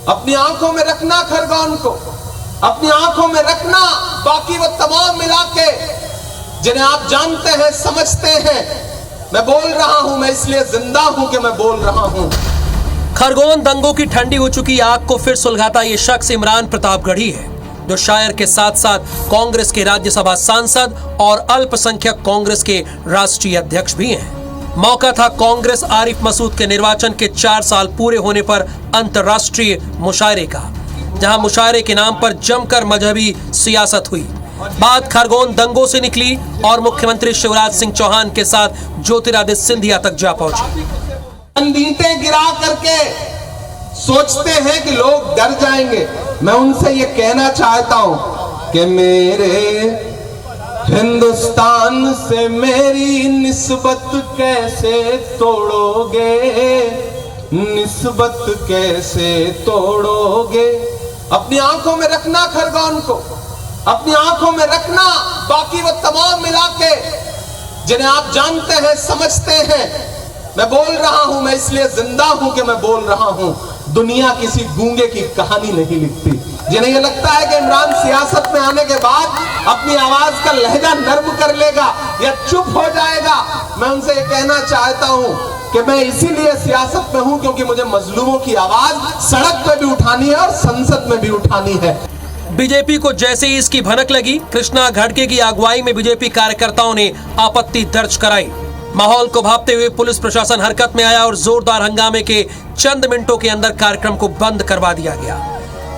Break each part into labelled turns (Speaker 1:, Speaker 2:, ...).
Speaker 1: अपनी आंखों में रखना खरगोन को, अपनी आंखों में रखना बाकी वो तमाम इलाके जिन्हें आप जानते हैं, समझते हैं। मैं बोल रहा हूं, मैं इसलिए जिंदा हूं कि मैं बोल रहा हूं।
Speaker 2: खरगोन दंगों की ठंडी हो चुकी आग को फिर सुलगाता ये शख्स इमरान प्रतापगढ़ी है, जो शायर के साथ साथ कांग्रेस के राज्यसभा सांसद और अल्पसंख्यक कांग्रेस के राष्ट्रीय अध्यक्ष भी हैं। मौका था कांग्रेस आरिफ मसूद के निर्वाचन के 4 साल पूरे होने पर अंतर्राष्ट्रीय मुशायरे का, जहां मुशायरे के नाम पर जमकर मजहबी सियासत हुई। बात खरगोन दंगों से निकली और मुख्यमंत्री शिवराज सिंह चौहान के साथ ज्योतिरादित्य सिंधिया तक जा पहुंची।
Speaker 1: ईंटें गिरा करके सोचते हैं कि लोग डर जाएंगे। मैं उनसे ये कहना चाहता हूं कि मेरे हिंदुस्तान से मेरी निस्बत कैसे तोड़ोगे, निस्बत कैसे तोड़ोगे। अपनी आंखों में रखना खरगोन को, अपनी आंखों में रखना बाकी वो तमाम इलाके जिन्हें आप जानते हैं, समझते हैं। मैं बोल रहा हूं, मैं इसलिए जिंदा हूं कि मैं बोल रहा हूं। दुनिया किसी गूंगे की कहानी नहीं लिखती। जिन्हें यह लगता है कि इमरान सियासत में आने के बाद अपनी आवाज का लहजा नर्म कर लेगा या चुप हो जाएगा, मैं उनसे यह कहना चाहता हूं कि मैं इसीलिए सियासत में हूं क्योंकि मुझे मजलूमों की आवाज सड़क पे भी उठानी है और संसद में भी उठानी है।
Speaker 2: बीजेपी को जैसे ही इसकी भनक लगी, कृष्णा घाटगे की अगुवाई में बीजेपी कार्यकर्ताओं ने आपत्ति दर्ज कराई। माहौल को भांपते हुए पुलिस प्रशासन हरकत में आया और जोरदार हंगामे के चंद मिनटों के अंदर कार्यक्रम को बंद करवा दिया गया।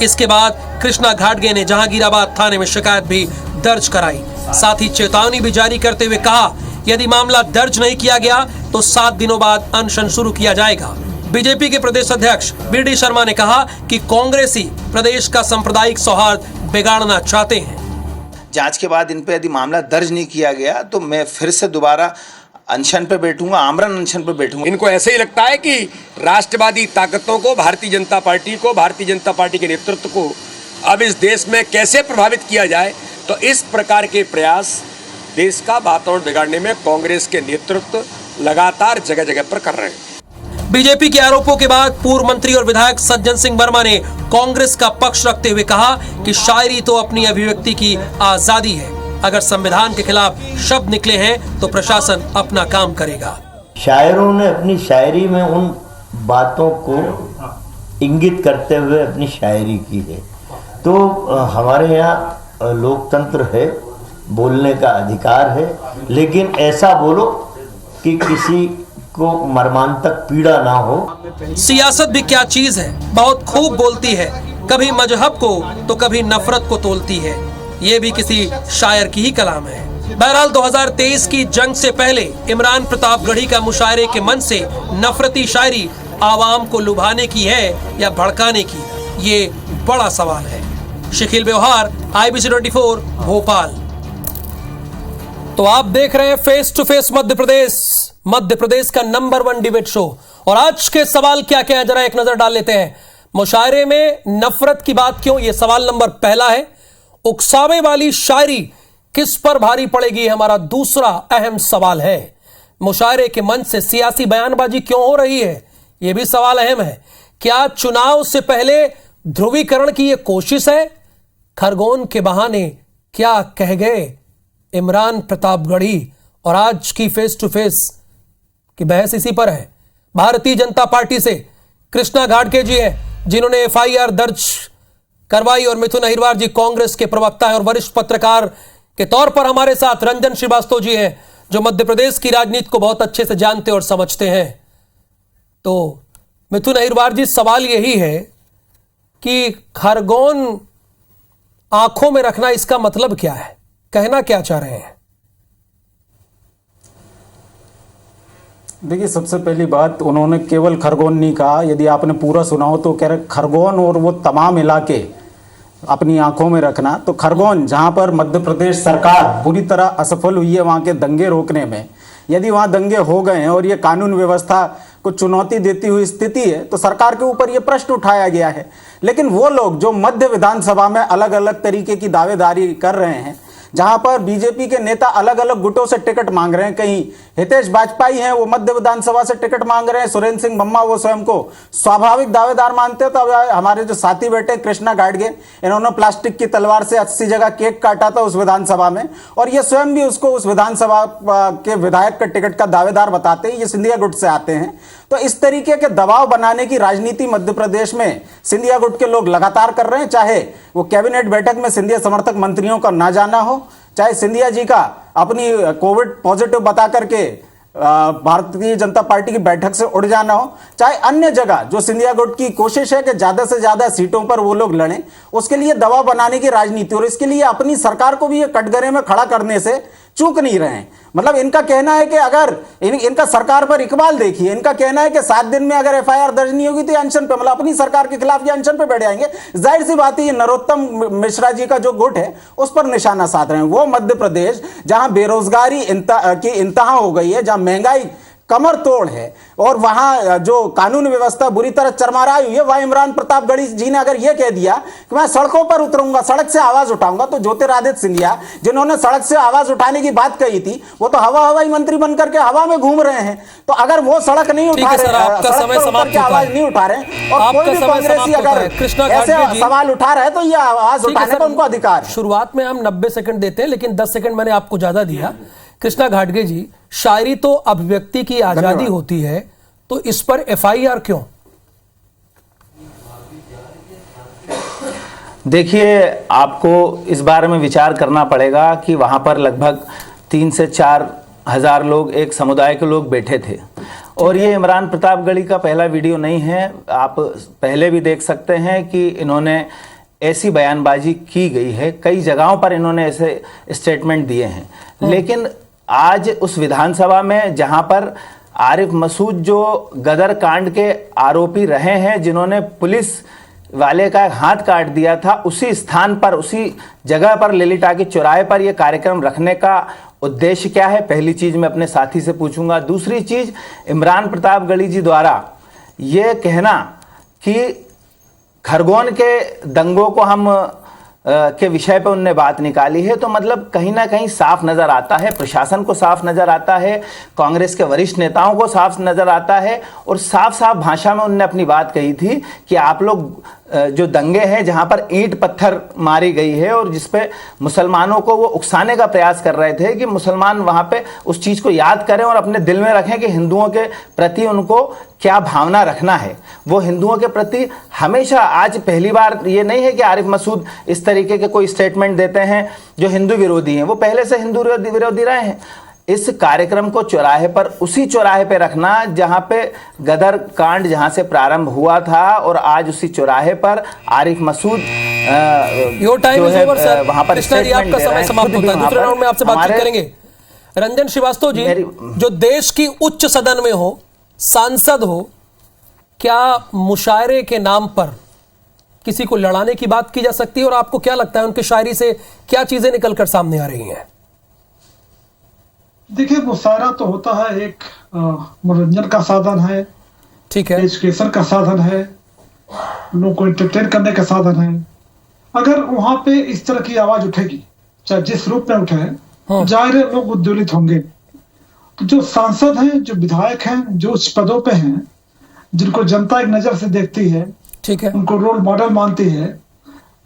Speaker 2: इसके बाद कृष्णा घाटगे ने जहांगीराबाद थाने में शिकायत भी दर्ज कराई, साथ ही चेतावनी भी जारी करते हुए कहा, यदि मामला दर्ज नहीं किया गया तो 7 दिनों बाद अनशन शुरू किया जाएगा। बीजेपी के प्रदेश अध्यक्ष बीडी शर्मा ने कहा कि कांग्रेसी प्रदेश का सांप्रदायिक सौहार्द बिगाड़ना चाहते हैं।
Speaker 3: जांच के बाद इन पे यदि मामला दर्ज नहीं किया गया तो मैं फिर से दोबारा अनशन पे बैठूंगा, आमरण अनशन पे बैठूंगा।
Speaker 4: इनको ऐसे ही लगता है कि राष्ट्रवादी ताकतों को, भारतीय जनता पार्टी को, भारतीय जनता पार्टी के नेतृत्व को अब इस देश में कैसे प्रभावित किया जाए, तो इस प्रकार के प्रयास देश का वातावरण बिगाड़ने में कांग्रेस के नेतृत्व लगातार जगह जगह पर कर रहे हैं।
Speaker 2: बीजेपी के आरोपों के बाद पूर्व मंत्री और विधायक सज्जन सिंह वर्मा ने कांग्रेस का पक्ष रखते हुए कहा कि शायरी तो अपनी अभिव्यक्ति की आजादी है, अगर संविधान के खिलाफ शब्द निकले हैं तो प्रशासन अपना काम करेगा।
Speaker 5: शायरों ने अपनी शायरी में उन बातों को इंगित करते हुए अपनी शायरी की है। तो हमारे यहाँ लोकतंत्र है, बोलने का अधिकार है, लेकिन ऐसा बोलो कि किसी को मर्मांतक पीड़ा ना हो।
Speaker 2: सियासत भी क्या चीज है, बहुत खूब बोलती है, कभी मजहब को तो कभी नफरत को तोलती है। ये भी किसी शायर की ही कलाम है। बहरहाल 2023 की जंग से पहले इमरान प्रतापगढ़ी का मुशायरे के मन से नफरती शायरी आवाम को लुभाने की है या भड़काने की, ये बड़ा सवाल है। शकील व्यवहार, IBC 24 भोपाल। तो आप देख रहे हैं face to face Madhya Pradesh का नंबर 1 डिबेट शो। और आज के सवाल क्या क्या है, जरा एक नजर डाल लेते हैं। मुशायरे में नफरत की बात क्यों, यह सवाल नंबर पहला है। उकसावे वाली शायरी किस पर भारी पड़ेगी, हमारा दूसरा अहम सवाल है। मुशायरे के मंच से सियासी बयानबाजी क्यों हो रही है, यह भी सवाल अहम है। क्या चुनाव से पहले ध्रुवीकरण की यह कोशिश है? खरगोन के बहाने क्या कह गए इमरान प्रतापगढ़ी? और आज की फेस टू फेस की बहस इसी पर है। भारतीय जनता पार्टी से कृष्णा घाटगे जी हैं, जिन्होंने FIR दर्ज करवाई, और मिथुन अहिरवार जी कांग्रेस के प्रवक्ता हैं और वरिष्ठ पत्रकार के तौर पर हमारे साथ रंजन श्रीवास्तव जी हैं, जो मध्य प्रदेश की राजनीति को बहुत अच्छे से जानते और समझते हैं। तो मिथुन अहिरवार जी, सवाल यही है कि खरगोन आंखों में रखना, इसका मतलब क्या है, कहना क्या चाह रहे हैं?
Speaker 6: देखिए, सबसे पहली बात, उन्होंने केवल खरगोन नहीं कहा। यदि आपने पूरा सुना हो तो कह रहे खरगोन और वो तमाम इलाके अपनी आंखों में रखना। तो खरगोन, जहां पर मध्य प्रदेश सरकार बुरी तरह असफल हुई है वहां के दंगे रोकने में, यदि वहां दंगे हो गए हैं और ये कानून व्यवस्था को चुनौती देती हुई स्थिति है, तो सरकार के ऊपर ये प्रश्न उठाया गया है। लेकिन वो लोग जो मध्य विधानसभा में अलग अलग तरीके की दावेदारी कर रहे हैं, जहां पर बीजेपी के नेता अलग अलग गुटों से टिकट मांग रहे हैं। कहीं हितेश वाजपेयी हैं, वो मध्य विधानसभा से टिकट मांग रहे हैं। सुरेंद्र सिंह मम्मा वो स्वयं को स्वाभाविक दावेदार मानते हैं। तो अब हमारे जो साथी बैठे कृष्णा गाडगे, इन्होंने प्लास्टिक की तलवार से 80 जगह केक काटा था उस विधानसभा में, और ये स्वयं भी उसको उस विधानसभा के विधायक के टिकट का दावेदार बताते हैं। ये सिंधिया गुट से आते हैं। तो इस तरीके के दबाव बनाने की राजनीति मध्य प्रदेश में सिंधिया गुट के लोग लगातार कर रहे हैं, चाहे वो कैबिनेट बैठक में सिंधिया समर्थक मंत्रियों का ना जाना हो, चाहे सिंधिया जी का अपनी कोविड पॉजिटिव बता करके भारतीय जनता पार्टी की बैठक से उड़ जाना हो, चाहे अन्य जगह जो सिंधिया गुट की कोशिश है कि ज्यादा से ज्यादा सीटों पर वो लोग लड़ें, उसके लिए दबाव बनाने की राजनीति, और इसके लिए अपनी सरकार को भी ये कटघरे में खड़ा करने से चूक नहीं रहे हैं। मतलब इनका कहना है कि अगर इनका सरकार पर इकबाल देखिए, इनका कहना है कि 7 दिन में अगर एफआईआर दर्ज नहीं होगी तो ये अनशन पे, मतलब अपनी सरकार के खिलाफ ये अनशन पे बैठ जाएंगे। जाहिर सी बात है ये नरोत्तम मिश्रा जी का जो गुट है उस पर निशाना साध रहे हैं। वो मध्य प्रदेश जहां बेरोजगारी की इंतहा हो गई है, जहां महंगाई कमर तोड़ है, और वहां जो कानून व्यवस्था बुरी तरह चरमराई हुई है, वहां इमरान प्रतापगढ़ी जी ने अगर यह कह दिया कि मैं सड़कों पर उतरूंगा, सड़क से आवाज उठाऊंगा, तो ज्योतिरादित्य सिंधिया जिन्होंने सड़क से आवाज उठाने की बात कही थी, वो तो हवाई मंत्री बनकर के हवा में घूम रहे हैं। तो अगर वो सड़क नहीं उठा रहे, आवाज नहीं उठा रहे, और कोई भी कांग्रेसी अगर ऐसे सवाल उठा रहे तो ये आवाज उठाने का उनको अधिकार।
Speaker 2: शुरुआत में हम 90 सेकंड देते हैं, लेकिन 10 सेकंड मैंने आपको ज्यादा दिया। कृष्णा घाटगे जी, शायरी तो अभिव्यक्ति की आजादी होती है, तो इस पर एफआईआर क्यों?
Speaker 3: देखिए, आपको इस बारे में विचार करना पड़ेगा कि वहाँ पर लगभग 3 से 4 हजार लोग, एक समुदाय के लोग बैठे थे, और ये इमरान प्रतापगढ़ी का पहला वीडियो नहीं है। आप पहले भी देख सकते हैं कि इन्होंने ऐसी बयानबाजी की गई है, कई जगहों पर इन्होंने ऐसे स्टेटमेंट दिए हैं। लेकिन आज उस विधानसभा में जहां पर आरिफ मसूद जो गदर कांड के आरोपी रहे हैं, जिन्होंने पुलिस वाले का हाथ काट दिया था, उसी स्थान पर, उसी जगह पर, लिली टाकी चौराहे पर यह कार्यक्रम रखने का उद्देश्य क्या है? पहली चीज मैं अपने साथी से पूछूंगा। दूसरी चीज, इमरान प्रतापगढ़ी जी द्वारा यह कहना कि खरगोन के दंगों को हम के विषय पे उनने बात निकाली है, तो मतलब कहीं ना कहीं साफ नजर आता है, प्रशासन को साफ नजर आता है, कांग्रेस के वरिष्ठ नेताओं को साफ नजर आता है, और साफ साफ भाषा में उनने अपनी बात कही थी कि आप लोग जो दंगे हैं जहां पर ईंट पत्थर मारी गई है और जिसपे मुसलमानों को वो उकसाने का प्रयास कर रहे थे कि मुसलमान वहां पे उस चीज को याद करें और अपने दिल में रखें कि हिंदुओं के प्रति उनको क्या भावना रखना है। वो हिंदुओं के प्रति हमेशा, आज पहली बार ये नहीं है कि आरिफ मसूद इस तरीके के कोई स्टेटमेंट देते हैं जो हिंदू विरोधी हैं, वो पहले से हिंदू विरोधी रहे हैं। इस कार्यक्रम को चौराहे पर, उसी चौराहे पे रखना जहां पे गदर कांड जहां से प्रारंभ हुआ था, और आज उसी चौराहे पर आरिफ मसूद
Speaker 2: वहां पर आपका समय समाप्त होता है। दूसरे राउंड में आपसे बातचीत करेंगे। रंजन श्रीवास्तव जी, जो देश की उच्च सदन में हो, सांसद हो, क्या मुशायरे के नाम पर किसी को लड़ाने की बात की जा सकती है? और आपको क्या लगता है उनकी शायरी से क्या चीजें निकलकर सामने आ रही हैं?
Speaker 7: देखिए, मुशायरा तो होता है, एक मनोरंजन का साधन है,
Speaker 2: ठीक है,
Speaker 7: एजुकेशन का साधन है, लोगों को एंटरटेन करने का साधन है। अगर वहां पे इस तरह की आवाज उठेगी, चाहे जिस रूप में उठे, तो जाहिर है लोग उद्वेलित होंगे। तो जो सांसद हैं, जो विधायक हैं, जो उच्च पदों पे हैं, जिनको जनता एक नजर से देखती है,
Speaker 2: ठीक है, उनको
Speaker 7: रोल मॉडल मानती है,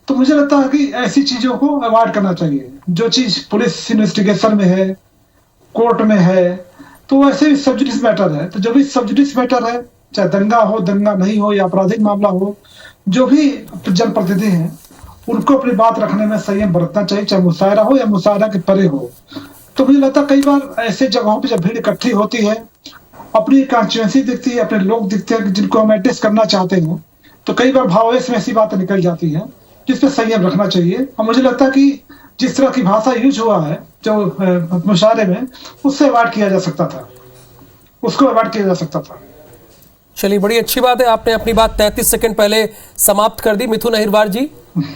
Speaker 7: तो मुझे लगता है कि ऐसी चीजों को अवॉइड करना चाहिए। जो चीज पुलिस इन्वेस्टिगेशन में है, कोर्ट में है, तो वैसे भी सब जुडिस मैटर है। तो जो भी सब जुडिस मैटर है, चाहे दंगा हो, दंगा नहीं हो, या आपराधिक मामला हो, जो भी जनप्रतिनिधि हैं उनको अपनी बात रखने में संयम बरतना चाहिए, चाहे मुशायरा हो या मुशायरा के परे हो। तो मुझे लगता है कई बार ऐसे जगहों पे जब भीड़ इकट्ठी होती है, अपनी कॉन्स्टिट्यूएंसी दिखती है, अपने लोग दिखते हैं जिनको हम एडजस्ट करना चाहते हैं, तो कई बार भावेश में ऐसी बातें निकल जाती है जिसपे संयम रखना चाहिए। और मुझे लगता है कि जिस तरह की भाषा यूज हुआ है जो मुशायरे में, उससे अवॉइड किया जा सकता था, उसको अवॉइड किया जा सकता था।
Speaker 2: चलिए, बड़ी अच्छी बात है, आपने अपनी बात 33 सेकंड पहले समाप्त कर दी। मिथुन अहिरवार जी,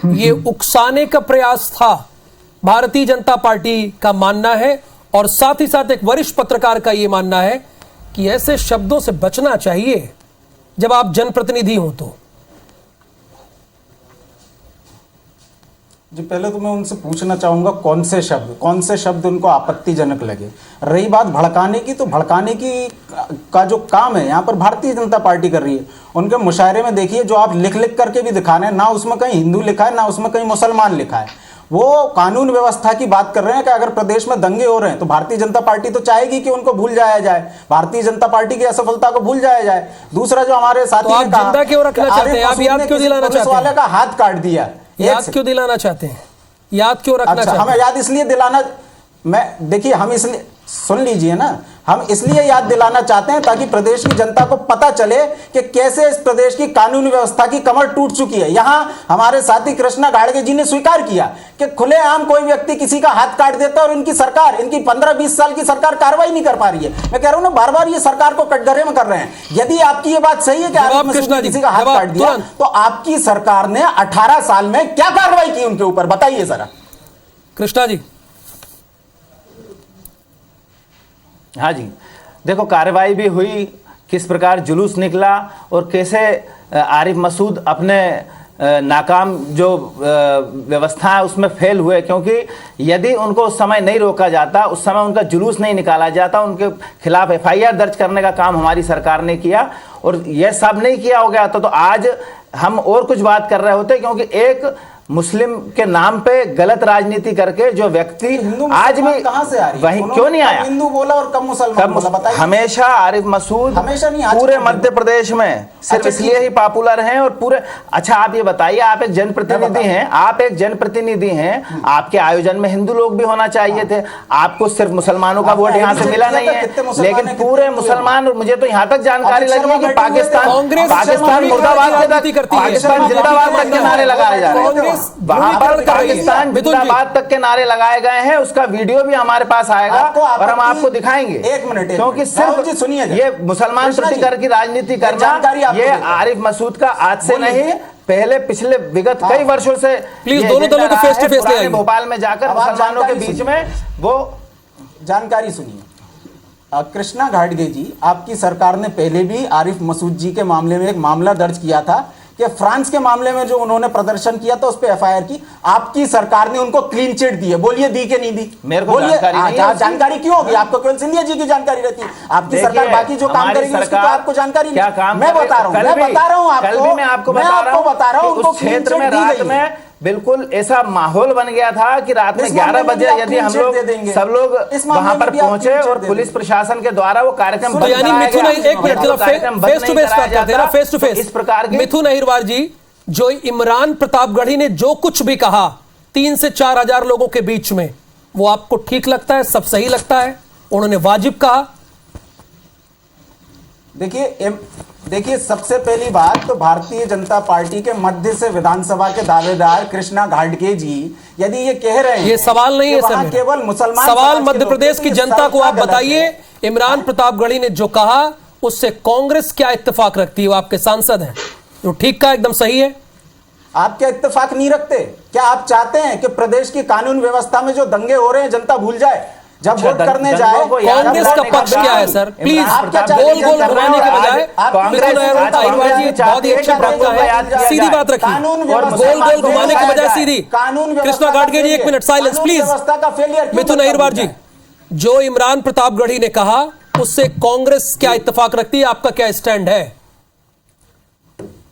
Speaker 2: ये उकसाने का प्रयास था, भारतीय जनता पार्टी का मानना है, और साथ ही साथ एक वरिष्ठ पत्रकार का यह मानना है कि ऐसे शब्दों से बचना चाहिए जब आप जनप्रतिनिधि हो। तो
Speaker 6: जी पहले तो मैं उनसे पूछना चाहूँगा कौन से शब्द उनको आपत्तिजनक लगे। रही बात भड़काने की, तो भड़काने की का जो काम है यहाँ पर भारतीय जनता पार्टी कर रही है। उनके मुशायरे में देखिए जो आप लिख लिख करके भी दिखा रहे हैं, ना उसमें कहीं हिंदू लिखा है ना उसमें कहीं मुसलमान लिखा है। वो कानून व्यवस्था की बात कर रहे हैं कि अगर प्रदेश में दंगे हो रहे हैं तो भारतीय जनता पार्टी तो चाहेगी कि उनको भूल जाया जाए, भारतीय जनता पार्टी की असफलता को भूल जाया जाए। दूसरा जो हमारे साथी
Speaker 2: तो आप जिंदा क्यों रखना चाहते हैं? आप याद क्यों दिलाना चाहते हैं?
Speaker 6: वाले का हाथ काट दिया,
Speaker 2: याद क्यों दिलाना चाहते हैं? याद क्यों रखना चाहते हैं?
Speaker 6: हमें याद इसलिए दिलाना, मैं देखिए हम इसलिए, सुन लीजिए ना, हम इसलिए याद दिलाना चाहते हैं ताकि प्रदेश की जनता को पता चले कि कैसे इस प्रदेश की कानून व्यवस्था की कमर टूट चुकी है। यहां हमारे साथी कृष्णा घाड़गे जी ने स्वीकार किया कि खुलेआम कोई व्यक्ति किसी का हाथ काट देता है और इनकी सरकार, इनकी 15-20 साल की सरकार कार्रवाई नहीं कर पा रही है। मैं कह रहा हूं ना, बार बार ये सरकार को कटघरे में कर रहे हैं। यदि आपकी ये बात सही है कि आरिफ मसूद ने किसी का हाथ काट दिया, तो आपकी सरकार ने 18 साल में क्या कार्रवाई की उनके ऊपर, बताइए जरा।
Speaker 2: कृष्णा जी।
Speaker 3: हाँ जी, देखो कार्रवाई भी हुई, किस प्रकार जुलूस निकला और कैसे आरिफ मसूद अपने नाकाम जो व्यवस्था है उसमें फेल हुए। क्योंकि यदि उनको उस समय नहीं रोका जाता, उस समय उनका जुलूस नहीं निकाला जाता, उनके खिलाफ FIR दर्ज करने का काम हमारी सरकार ने किया और यह सब नहीं किया हो गया तो आज हम और कुछ बात कर रहे होते। क्योंकि एक मुस्लिम के नाम पे गलत राजनीति करके जो व्यक्ति आज भी
Speaker 6: कहां से आ रही है?
Speaker 3: वही क्यों नहीं आया?
Speaker 6: हिंदू बोला और कम मुसलमान बोला, बताइए।
Speaker 3: हमेशा आरिफ मसूद
Speaker 6: हमेशा नहीं,
Speaker 3: पूरे मध्य प्रदेश में सिर्फ इसलिए ही पॉपुलर हैं और पूरे। अच्छा आप ये बताइए, आप एक जनप्रतिनिधि हैं, आप एक जनप्रतिनिधि हैं, आपके आयोजन में हिंदू लोग भी होना चाहिए थे। आपको सिर्फ मुसलमानों का वोट यहाँ से मिला नहीं है, लेकिन पूरे मुसलमान, मुझे तो यहाँ तक जानकारी लगी है कि पाकिस्तान मुर्दाबाद तक, पाकिस्तान जिंदाबाद तक के नारे लगाए जा रहे हैं। वहां पर पाकिस्तान जिंदाबाद तक के नारे लगाए गए हैं। उसका वीडियो भी हमारे पास आएगा और हम आपको दिखाएंगे।
Speaker 6: एक मिनट,
Speaker 3: क्योंकि सिर्फ
Speaker 6: सुनिए,
Speaker 3: ये मुसलमान प्रतिकर की राजनीति करना ये आरिफ मसूद का आज से नहीं, पहले पिछले विगत कई वर्षों से
Speaker 2: प्लीज दोनों दलों को फेस टू फेस ले आइए।
Speaker 3: भोपाल में जाकर मुसलमानों के बीच में वो
Speaker 6: जानकारी सुनिए। कृष्णा घाटगे जी, आपकी सरकार ने पहले भी आरिफ मसूद जी के मामले में एक मामला दर्ज किया था कि फ्रांस के मामले में जो उन्होंने प्रदर्शन किया था उस पे FIR की, आपकी सरकार ने उनको क्लीन चिट दी है। बोलिए दी कि नहीं दी?
Speaker 3: मेरे को
Speaker 6: जानकारी क्यों होगी? आपको केवल सिंधिया जी की जानकारी रहती है। आपकी सरकार बाकी जो काम करेगी उसकी तो आपको जानकारी नहीं।
Speaker 3: क्या काम
Speaker 6: मैं बता रहा हूँ आपको बता रहा हूँ
Speaker 3: उस क्षेत्र में रात में बिल्कुल ऐसा माहौल बन गया था कि रात में 11 बजे यदि हम लोग सब लोग वहां पर पहुंचे और पुलिस प्रशासन के द्वारा वो कार्यक्रम
Speaker 2: तो यानी मिथुन, एक मिनट फेस टू फेस बात करते हैं ना, फेस टू फेस।
Speaker 3: इस प्रकार की
Speaker 2: मिथुन अहिरवार जी, जो इमरान प्रतापगढ़ी ने जो कुछ भी कहा 3 से 4 हजार लोगों के बीच में, वो आपको ठीक लगता है? सब सही लगता है? उन्होंने वाजिब कहा?
Speaker 6: देखिए सबसे पहली बात तो भारतीय जनता पार्टी के मध्य से विधानसभा के दावेदार कृष्णा घाटगे जी यदि ये कह रहे हैं,
Speaker 2: ये सवाल नहीं है सर,
Speaker 6: केवल मुसलमान
Speaker 2: सवाल मध्य प्रदेश की जनता को आप बताइए, इमरान प्रतापगढ़ी ने जो कहा उससे कांग्रेस क्या इत्तेफाक रखती है? वो आपके सांसद हैं, तो ठीक का एकदम सही है।
Speaker 6: आप क्या इत्तेफाक नहीं रखते? क्या आप चाहते हैं कि प्रदेश की कानून व्यवस्था में जो दंगे हो रहे हैं जनता भूल जाए? जब वोट करने जाए
Speaker 2: कांग्रेस का पक्ष क्या है सर? प्लीज गोल गोल घुमाने के बजाय बहुत ही अच्छा बात है, सीधी बात रखिए। गोल गोल घुमाने के बजाय सीधी। कृष्णा घाटगे जी 1 मिनट साइलेंस प्लीज। मिथुन अहिरवार जी, जो इमरान प्रतापगढ़ी ने कहा उससे कांग्रेस क्या इत्तेफाक रखती है? आपका क्या स्टैंड है?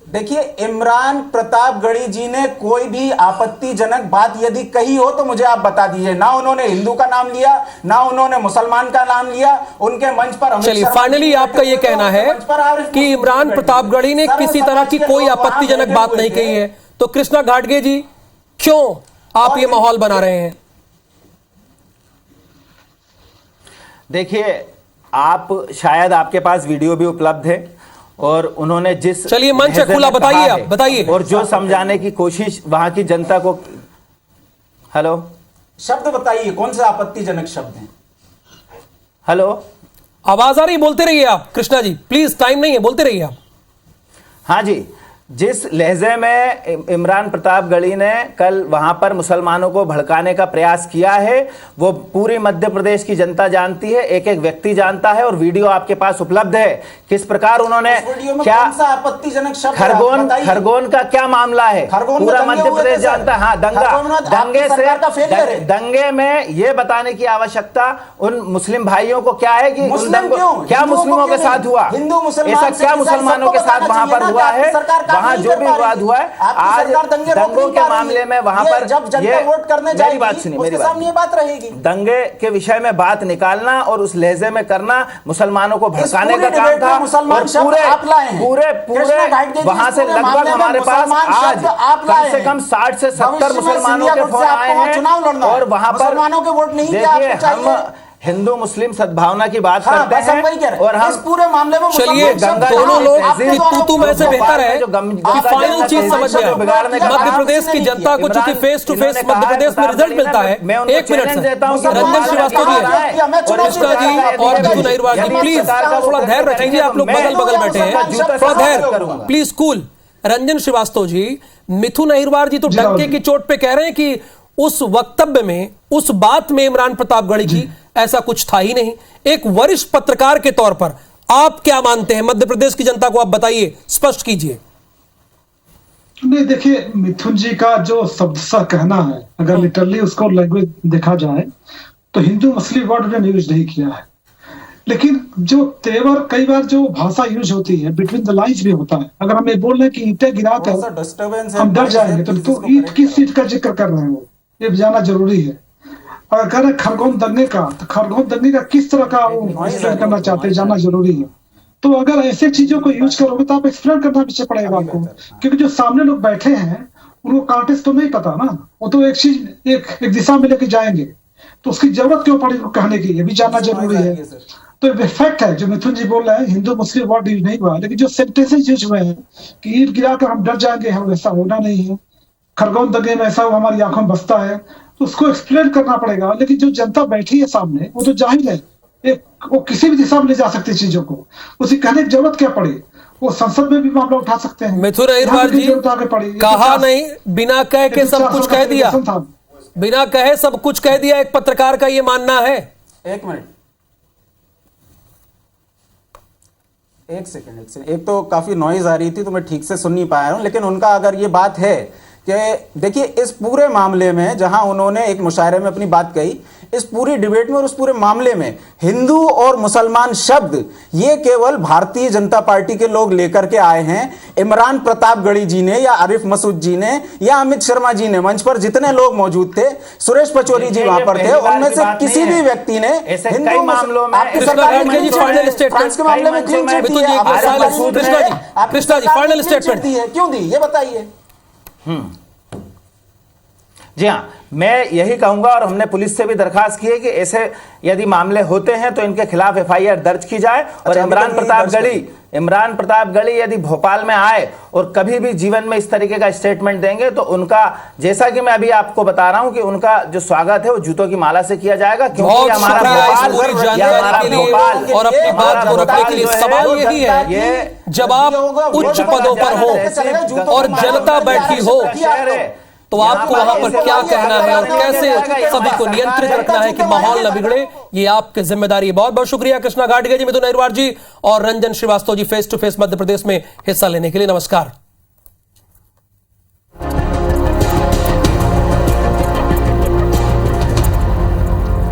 Speaker 6: देखिए, इमरान प्रतापगढ़ी जी ने कोई भी आपत्तिजनक बात यदि कही हो तो मुझे आप बता दीजिए। ना उन्होंने हिंदू का नाम लिया, ना उन्होंने मुसलमान का नाम लिया। उनके मंच पर
Speaker 2: चलिए, फाइनली आपका यह कहना है कि इमरान प्रतापगढ़ी ने किसी तरह की कोई आपत्तिजनक बात नहीं कही है, तो कृष्णा घाटगे जी क्यों आप ये माहौल बना रहे हैं?
Speaker 3: देखिए, आप शायद आपके पास वीडियो भी उपलब्ध है और उन्होंने जिस,
Speaker 2: चलिए मंच है खुला, बताइए आप बताइए,
Speaker 3: और जो समझाने की कोशिश वहां की जनता को। हेलो,
Speaker 6: शब्द बताइए, कौन से आपत्तिजनक शब्द हैं?
Speaker 3: हेलो,
Speaker 2: आवाज आ रही, बोलते रहिए आप। कृष्णा जी प्लीज, टाइम नहीं है, बोलते रहिए आप।
Speaker 3: हाँ जी, जिस लहजे में इमरान प्रतापगढ़ी ने कल वहां पर मुसलमानों को भड़काने का प्रयास किया है वो पूरी मध्य प्रदेश की जनता जानती है, एक एक व्यक्ति जानता है और वीडियो आपके पास उपलब्ध है किस प्रकार उन्होंने क्या
Speaker 6: आपत्तिजनक शब्द
Speaker 3: खरगोन का क्या मामला है पूरा मध्य प्रदेश जानता है। हाँ, दंगे में ये बताने की आवश्यकता उन मुस्लिम भाइयों को क्या है कि क्या मुस्लिमों के साथ हुआ, ऐसा क्या मुसलमानों के साथ वहां पर हुआ है, वहां जो भी विवाद हुआ है आज दंगों के मामले में वहां पर मेरी बात सुनिए, मेरी बात रहेगी। दंगे के विषय में बात निकालना और उस लहजे में करना मुसलमानों को भड़काने का काम था और पूरे वहां से लगभग हमारे पास आज कम से कम 60 से 70 मुसलमानों के फोन आए हैं और वहां पर देखिए हम हिंदू मुस्लिम सद्भावना की बात करते हैं और हम
Speaker 6: इस पूरे मामले में
Speaker 2: चलिए दोनों लोग तू में से बेहतर है कि फाइनल चीज समझ गया। मध्य प्रदेश की जनता को चूंकि face to face Madhya Pradesh में रिजल्ट मिलता है, एक मिनट रंजन श्रीवास्तव जी, कृष्णा जी और मिथुन अहिरवार जी प्लीज थोड़ा धैर्य रखेंगे, आप लोग बगल बगल बैठे हैं, थोड़ा धैर्य प्लीज कूल। रंजन श्रीवास्तव जी, मिथुन अहिरवार जी तो डंके की चोट पे कह रहे हैं कि उस वक्तव्य में उस बात में इमरान प्रतापगढ़ी की ऐसा कुछ था ही नहीं। एक वरिष्ठ पत्रकार के तौर पर आप क्या मानते हैं, मध्य प्रदेश की जनता को आप बताइए, स्पष्ट कीजिए।
Speaker 7: नहीं, देखिए मिथुन जी का जो शब्द सा कहना है, अगर लिटरली उसको लैंग्वेज देखा जाए तो हिंदू मुस्लिम वर्ड उन्होंने यूज नहीं किया है, लेकिन जो तेवर कई बार जो भाषा यूज होती है बिटवीन द लाइन्स भी होता है। अगर हम ये बोल रहे हैं कि ईंटें गिरा कर हम डर जाएंगे तो ईंट किस चीज का जिक्र कर रहे हैं वो ये जानना जरूरी है। अगर कह रहे खरगोन दंगे का, तो खरगोन दंगे का किस तरह का वो एक्सप्लेन करना चाहते हैं जानना जरूरी है। तो अगर ऐसे चीजों को यूज करोगे तो आप एक्सप्लेन करना पीछे पड़ेगा आपको, क्योंकि जो सामने लोग बैठे हैं उनको कॉन्टेक्स्ट तो नहीं पता ना, वो तो एक चीज एक दिशा में लेके जाएंगे, तो उसकी जरूरत क्यों पड़ी कहने की ये भी जानना जरूरी है। तो फैक्ट है जो मिथुन जी बोल रहे हैं, हिंदू मुस्लिम वर्ड यूज नहीं हुआ, लेकिन जो सेंटेंसेस यूज हुए हैं कि ईंट गिराकर हम डर जाएंगे, हम ऐसा होना नहीं है, खरगोन दंगे में ऐसा हमारी आंखों में बसता है, तो उसको एक्सप्लेन करना पड़ेगा। लेकिन जो जनता बैठी है सामने वो तो जाहिर है वो किसी भी दिशा में ले जा सकती है चीजों को, उसे कहने की जरूरत क्या पड़ी, वो संसद में भी मामला उठा सकते हैं।
Speaker 2: मिथुन अहिरवार जी कहा नहीं, बिना कह के सब कुछ कह दिया, बिना कहे सब कुछ कह दिया, एक पत्रकार का ये मानना है।
Speaker 6: एक मिनट, एक सेकंड, एक तो काफी नॉइज आ रही थी तो मैं ठीक से सुन नहीं पाया हूं, लेकिन उनका अगर ये बात है कि देखिए इस पूरे मामले में जहां उन्होंने एक मुशायरे में अपनी बात कही, इस पूरी डिबेट में और उस पूरे मामले में हिंदू और मुसलमान शब्द ये केवल भारतीय जनता पार्टी के लोग लेकर के आए हैं। इमरान प्रतापगढ़ी जी ने या आरिफ मसूद जी ने या अमित शर्मा जी ने, मंच पर जितने लोग मौजूद थे, सुरेश पचौरी जी वहां पर थे, उनमें से किसी भी व्यक्ति ने हिंदू मामलों में
Speaker 2: आपकी सरकार ने फ्रांस के मामले में क्यों कृष्णा जी फाइनल स्टेटमेंट
Speaker 6: क्यों दी ये बताइए।
Speaker 3: जी हाँ, मैं यही कहूंगा और हमने पुलिस से भी दरखास्त की है कि ऐसे यदि मामले होते हैं तो इनके खिलाफ एफआईआर दर्ज की जाए। और इमरान प्रतापगढ़ी यदि भोपाल में आए और कभी भी जीवन में इस तरीके का स्टेटमेंट देंगे तो उनका, जैसा कि मैं अभी आपको बता रहा हूं कि उनका जो स्वागत है वो जूतों की माला से किया जाएगा, क्योंकि हमारा भोपाल
Speaker 2: और अपनी बात को रखने के लिए सवाल यही है, जब आप उच्च पदों पर हो और जनता बैठी हो तो आपको वहां पर क्या कहना है और कैसे सभी को नियंत्रित रखना है कि माहौल न बिगड़े, ये आपकी जिम्मेदारी है। बहुत बहुत शुक्रिया कृष्णा घाटगे जी, मिथुन अहिरवार जी और Ranjan Srivastava ji face to face Madhya Pradesh में हिस्सा लेने के लिए। नमस्कार।